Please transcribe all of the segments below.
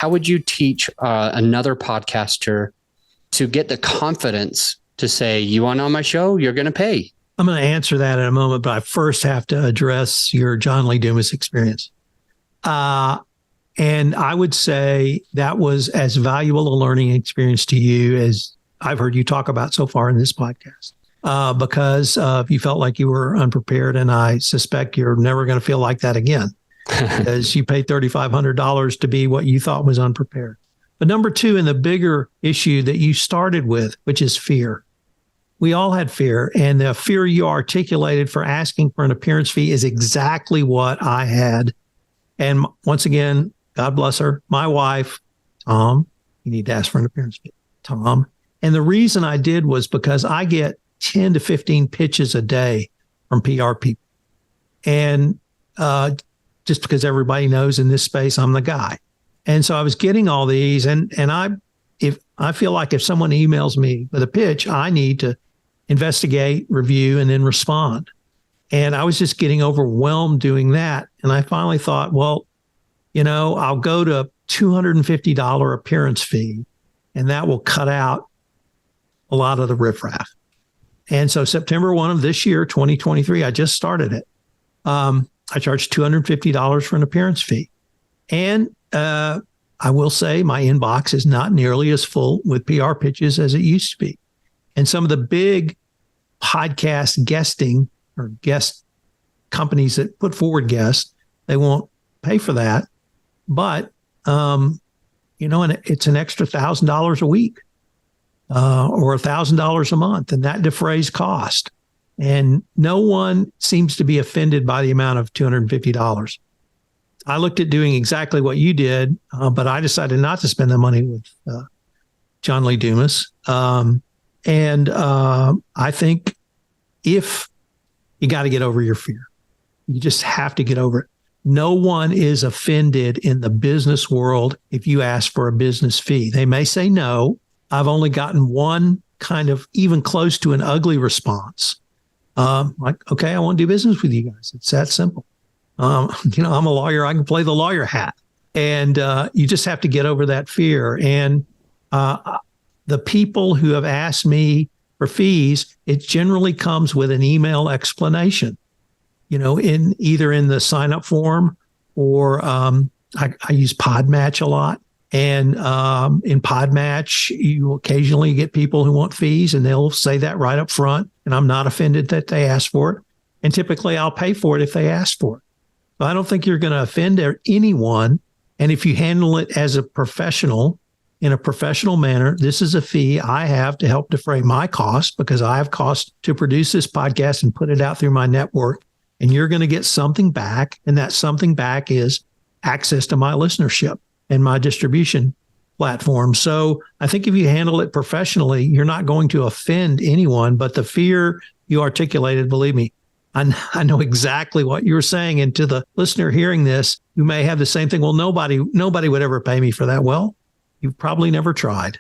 how would you teach another podcaster to get the confidence to say, you want on my show, you're going to pay? I'm going to answer that in a moment, but I first have to address your John Lee Dumas experience. And I would say that was as valuable a learning experience to you as I've heard you talk about so far in this podcast, because you felt like you were unprepared. And I suspect you're never going to feel like that again, because you paid $3,500 to be what you thought was unprepared. But number two, in the bigger issue that you started with, which is fear. We all had fear, and the fear you articulated for asking for an appearance fee is exactly what I had. And once again, God bless her, my wife, Tom, you need to ask for an appearance fee, Tom. And the reason I did was because I get 10 to 15 pitches a day from PR people. And just because everybody knows in this space, I'm the guy. And so I was getting all these, and I feel like if someone emails me with a pitch, I need to investigate, review, and then respond. And I was just getting overwhelmed doing that. And I finally thought, well, I'll go to $250 appearance fee, and that will cut out a lot of the riffraff. And so September 1 of this year, 2023, I just started it. I charged $250 for an appearance fee. And I will say my inbox is not nearly as full with PR pitches as it used to be. And some of the big podcast guesting or guest companies that put forward guests, they won't pay for that. But, and it's an extra $1,000 a week or $1,000 a month, and that defrays cost. And no one seems to be offended by the amount of $250. I looked at doing exactly what you did, but I decided not to spend the money with John Lee Dumas. And I think if you got to get over your fear, you just have to get over it. No one is offended in the business world if you ask for a business fee. They may say no. I've only gotten one kind of even close to an ugly response. Like, okay, I want to do business with you guys. It's that simple. I'm a lawyer. I can play the lawyer hat. And you just have to get over that fear. And the people who have asked me for fees, it generally comes with an email explanation, in either in the sign up form or I use Podmatch a lot. And in Podmatch, you occasionally get people who want fees, and they'll say that right up front. And I'm not offended that they ask for it. And typically I'll pay for it if they ask for it. So I don't think you're going to offend anyone. And if you handle it as a professional, in a professional manner, this is a fee I have to help defray my costs, because I have costs to produce this podcast and put it out through my network. And you're going to get something back. And that something back is access to my listenership and my distribution platform. So I think if you handle it professionally, you're not going to offend anyone. But the fear you articulated, believe me, I know exactly what you're saying. And to the listener hearing this, you may have the same thing. Well, nobody would ever pay me for that. Well, you've probably never tried.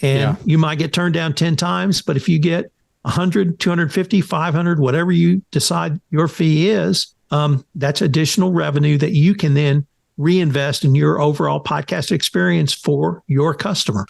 And you might get turned down 10 times. But if you get 100, 250, 500, whatever you decide your fee is, that's additional revenue that you can then reinvest in your overall podcast experience for your customer.